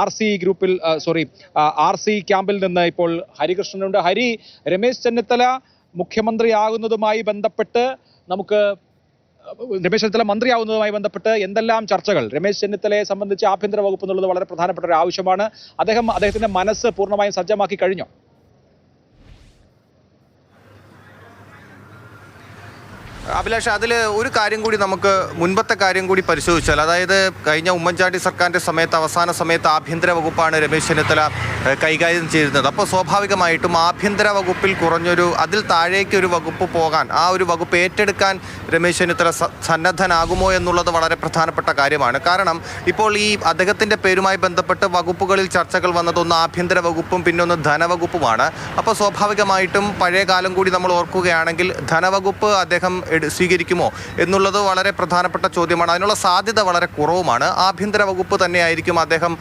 RC ഗ്രൂപ്പിൽ RC ക്യാമ്പിൽ നിന്ന് ഇപ്പോൾ ഹരികൃഷ്ണനുണ്ട്. ഹരി, രമേശ് ചെന്നിത്തല മുഖ്യമന്ത്രിയാകുന്നതുമായി ബന്ധപ്പെട്ട് രമേശ് ചെന്നിത്തല മന്ത്രിയാവുന്നതുമായി ബന്ധപ്പെട്ട് എന്തെല്ലാം ചർച്ചകൾ? രമേശ് ചെന്നിത്തലയെ സംബന്ധിച്ച് ആഭ്യന്തര വകുപ്പ് എന്നുള്ളത് വളരെ പ്രധാനപ്പെട്ട ഒരു ആവശ്യമാണ്. അദ്ദേഹത്തിന്റെ മനസ്സ് പൂർണ്ണമായും സജ്ജമാക്കി കഴിഞ്ഞോ? അഭിലാഷ്, അതിൽ ഒരു കാര്യം കൂടി നമുക്ക് മുൻപത്തെ കാര്യം കൂടി പരിശോധിച്ചാൽ, അതായത് കഴിഞ്ഞ ഉമ്മൻചാണ്ടി സർക്കാരിൻ്റെ അവസാന സമയത്ത് ആഭ്യന്തര വകുപ്പാണ് രമേശ് ചെന്നിത്തല കൈകാര്യം ചെയ്യുന്നത്. അപ്പോൾ സ്വാഭാവികമായിട്ടും ആഭ്യന്തര വകുപ്പിൽ അതിൽ താഴേക്കൊരു വകുപ്പ് പോകാൻ, ആ ഒരു വകുപ്പ് ഏറ്റെടുക്കാൻ രമേശ് ചെന്നിത്തല സന്നദ്ധനാകുമോ എന്നുള്ളത് വളരെ പ്രധാനപ്പെട്ട കാര്യമാണ്. കാരണം ഇപ്പോൾ ഈ അദ്ദേഹത്തിൻ്റെ പേരുമായി ബന്ധപ്പെട്ട് വകുപ്പുകളിൽ ചർച്ചകൾ വന്നതൊന്ന് ആഭ്യന്തര വകുപ്പും പിന്നൊന്ന് ധനവകുപ്പുമാണ്. അപ്പോൾ സ്വാഭാവികമായിട്ടും പഴയ കാലം കൂടി നമ്മൾ ഓർക്കുകയാണെങ്കിൽ ധനവകുപ്പ് അദ്ദേഹം സ്വീകരിക്കുമോ എന്നുള്ളത് വളരെ പ്രധാനപ്പെട്ട ചോദ്യമാണ്. അതിനുള്ള സാധ്യത വളരെ കുറവുമാണ്. ആഭ്യന്തര വകുപ്പ് തന്നെയായിരിക്കും അദ്ദേഹം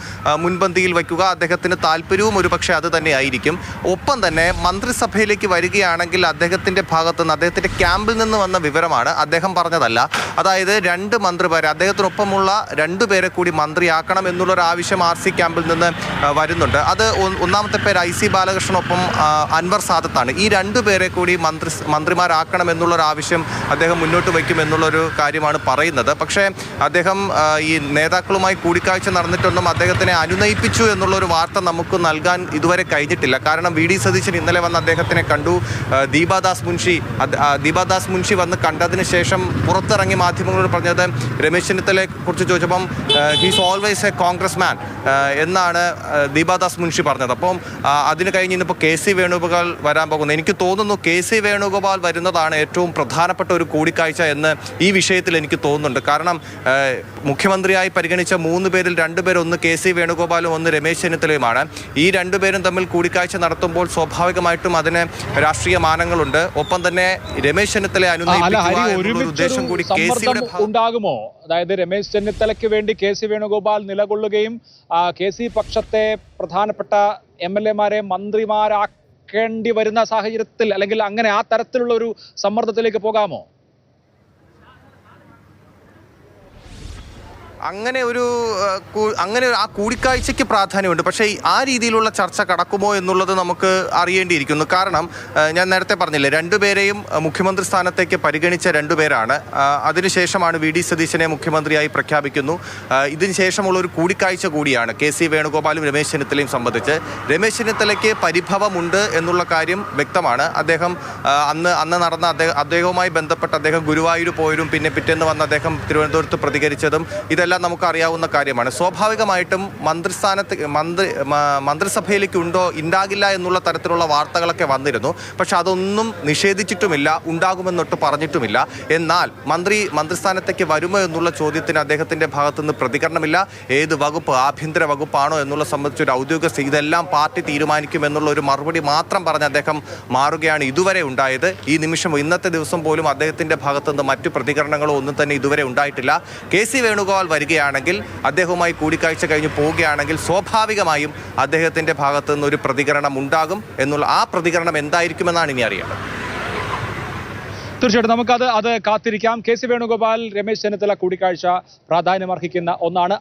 മുൻപന്തിയിൽ വയ്ക്കുക. അദ്ദേഹത്തിന് താല്പര്യവും ഒരുപക്ഷെ അത് തന്നെയായിരിക്കും. ഒപ്പം തന്നെ മന്ത്രിസഭയിലേക്ക് വരികയാണെങ്കിൽ അദ്ദേഹത്തിൻ്റെ ഭാഗത്തുനിന്ന്, അദ്ദേഹത്തിൻ്റെ ക്യാമ്പിൽ നിന്ന് വന്ന വിവരമാണ്, അദ്ദേഹം പറഞ്ഞതല്ല. അതായത് 2 മന്ത്രിമാരെ, അദ്ദേഹത്തിനൊപ്പമുള്ള 2 പേരെ കൂടി മന്ത്രിയാക്കണം എന്നുള്ളൊരു ആവശ്യം RC ക്യാമ്പിൽ നിന്ന് വരുന്നുണ്ട്. അത് ഒന്നാമത്തെ പേര് IC ബാലകൃഷ്ണനൊപ്പം അൻവർ സാദത്താണ്. ഈ 2 പേരെ കൂടി മന്ത്രിമാരാക്കണം എന്നുള്ളൊരു ആവശ്യം അദ്ദേഹം മുന്നോട്ട് വയ്ക്കുമെന്നുള്ളൊരു കാര്യമാണ് പറയുന്നത്. പക്ഷേ അദ്ദേഹം ഈ നേതാക്കളുമായി കൂടിക്കാഴ്ച നടന്നിട്ടൊന്നും അദ്ദേഹത്തിനെ അനുനയിപ്പിച്ചു എന്നുള്ളൊരു വാർത്ത നമുക്ക് നൽകാൻ ഇതുവരെ കഴിഞ്ഞിട്ടില്ല. കാരണം VD സതീശൻ ഇന്നലെ വന്ന് അദ്ദേഹത്തിനെ കണ്ടു. ദീപാദാസ് മുൻഷി വന്ന് കണ്ടതിന് ശേഷം പുറത്തിറങ്ങി മാധ്യമങ്ങളോട് പറഞ്ഞത്, രമേശ് ചെന്നിത്തലയെ കുറിച്ച് ചോദിച്ചപ്പം ഹീസ് ഓൾവേസ് എ കോൺഗ്രസ് മാൻ എന്നാണ് ദീപാദാസ് മുൻഷി പറഞ്ഞത്. അപ്പം അതിന് കഴിഞ്ഞ് ഇന്നിപ്പോൾ KC വേണുഗോപാൽ വരാൻ പോകുന്നു. എനിക്ക് തോന്നുന്നു KC വേണുഗോപാൽ വരുന്നതാണ് ഏറ്റവും പ്രധാനപ്പെട്ട ഒരു കൂടിക്കാഴ്ച എന്ന് ഈ വിഷയത്തിൽ എനിക്ക് തോന്നുന്നുണ്ട്. കാരണം മുഖ്യമന്ത്രിയായി പരിഗണിച്ച 3 പേരിൽ 2 പേർ, ഒന്ന് KC വേണുഗോപാലും ഒന്ന് രമേശ് ചെന്നിത്തലയുമാണ്. ഈ 2 പേരും തമ്മിൽ കൂടിക്കാഴ്ച നടത്തുമ്പോൾ സ്വാഭാവികമായിട്ടും അതിന് രാഷ്ട്രീയ മാനങ്ങളുണ്ട്. ഒപ്പം തന്നെ രമേശ് ചെന്നിത്തലയെ അനുനയിപ്പിക്കുക ഉദ്ദേശം കൂടി ഉണ്ടാകുമോ? അതായത് രമേശ് ചെന്നിത്തലയ്ക്ക് വേണ്ടി KC വേണുഗോപാൽ നിലകൊള്ളുകയും KC പക്ഷത്തെ പ്രധാനപ്പെട്ട MLA-മാരെ മന്ത്രിമാരാക്കേണ്ടി വരുന്ന സാഹചര്യത്തിൽ, അല്ലെങ്കിൽ അങ്ങനെ ആ തരത്തിലുള്ള ഒരു സമ്മർദ്ദത്തിലേക്ക് പോകാമോ? അങ്ങനെ ആ കൂടിക്കാഴ്ചയ്ക്ക് പ്രാധാന്യമുണ്ട്. പക്ഷേ ആ രീതിയിലുള്ള ചർച്ച കടക്കുമോ എന്നുള്ളത് നമുക്ക് അറിയേണ്ടിയിരിക്കുന്നു. കാരണം ഞാൻ നേരത്തെ പറഞ്ഞില്ലേ, 2 പേരെയും മുഖ്യമന്ത്രി സ്ഥാനത്തേക്ക് പരിഗണിച്ച 2 പേരാണ്. അതിനുശേഷമാണ് VD സതീശനെ മുഖ്യമന്ത്രിയായി പ്രഖ്യാപിക്കുന്നു. ഇതിന് ശേഷമുള്ള ഒരു കൂടിക്കാഴ്ച കൂടിയാണ് KC വേണുഗോപാലും രമേശ് ചെന്നിത്തലയും സംബന്ധിച്ച്. രമേശ് ചെന്നിത്തലയ്ക്ക് പരിഭവമുണ്ട് എന്നുള്ള കാര്യം വ്യക്തമാണ്. അദ്ദേഹം അന്ന് നടന്ന അദ്ദേഹവുമായി ബന്ധപ്പെട്ട് അദ്ദേഹം ഗുരുവായൂർ പോയതും പിന്നെ പിറ്റേന്ന് വന്ന് അദ്ദേഹം തിരുവനന്തപുരത്ത് പ്രതികരിച്ചതും ഇതെല്ലാം നമുക്കറിയാവുന്ന കാര്യമാണ്. സ്വാഭാവികമായിട്ടും മന്ത്രിസഭയിലേക്ക് ഉണ്ടാകില്ല എന്നുള്ള തരത്തിലുള്ള വാർത്തകളൊക്കെ വന്നിരുന്നു. പക്ഷെ അതൊന്നും നിഷേധിച്ചിട്ടുമില്ല, ഉണ്ടാകുമെന്നൊട്ട് പറഞ്ഞിട്ടുമില്ല. എന്നാൽ മന്ത്രിസ്ഥാനത്തേക്ക് വരുമോ എന്നുള്ള ചോദ്യത്തിന് അദ്ദേഹത്തിൻ്റെ ഭാഗത്തുനിന്ന് പ്രതികരണമില്ല. ഏത് വകുപ്പ്, ആഭ്യന്തര വകുപ്പാണോ എന്നുള്ള സംബന്ധിച്ചൊരു ഔദ്യോഗിക ഇതെല്ലാം പാർട്ടി തീരുമാനിക്കുമെന്നുള്ള ഒരു മറുപടി മാത്രം പറഞ്ഞ് അദ്ദേഹം മാറുകയാണ് ഇതുവരെ ഉണ്ടായത്. ഈ നിമിഷം, ഇന്നത്തെ ദിവസം പോലും അദ്ദേഹത്തിൻ്റെ ഭാഗത്തുനിന്ന് മറ്റു പ്രതികരണങ്ങളോ ഒന്നും തന്നെ ഇതുവരെ ഉണ്ടായിട്ടില്ല. KC വേണുഗോപാൽ വരികയാണെങ്കിൽ, അദ്ദേഹവുമായി കൂടിക്കാഴ്ച കഴിഞ്ഞ് പോവുകയാണെങ്കിൽ സ്വാഭാവികമായും അദ്ദേഹത്തിൻ്റെ ഭാഗത്തു നിന്ന് ഒരു പ്രതികരണം ഉണ്ടാകും. എന്നുള്ള ആ പ്രതികരണം എന്തായിരിക്കുമെന്നാണ് ഇനി അറിയേണ്ടത്. തീർച്ചയായിട്ടും നമുക്കത് കാത്തിരിക്കാം. KC വേണുഗോപാൽ രമേശ് ചെന്നിത്തല കൂടിക്കാഴ്ച പ്രാധാന്യമർഹിക്കുന്ന ഒന്നാണ്.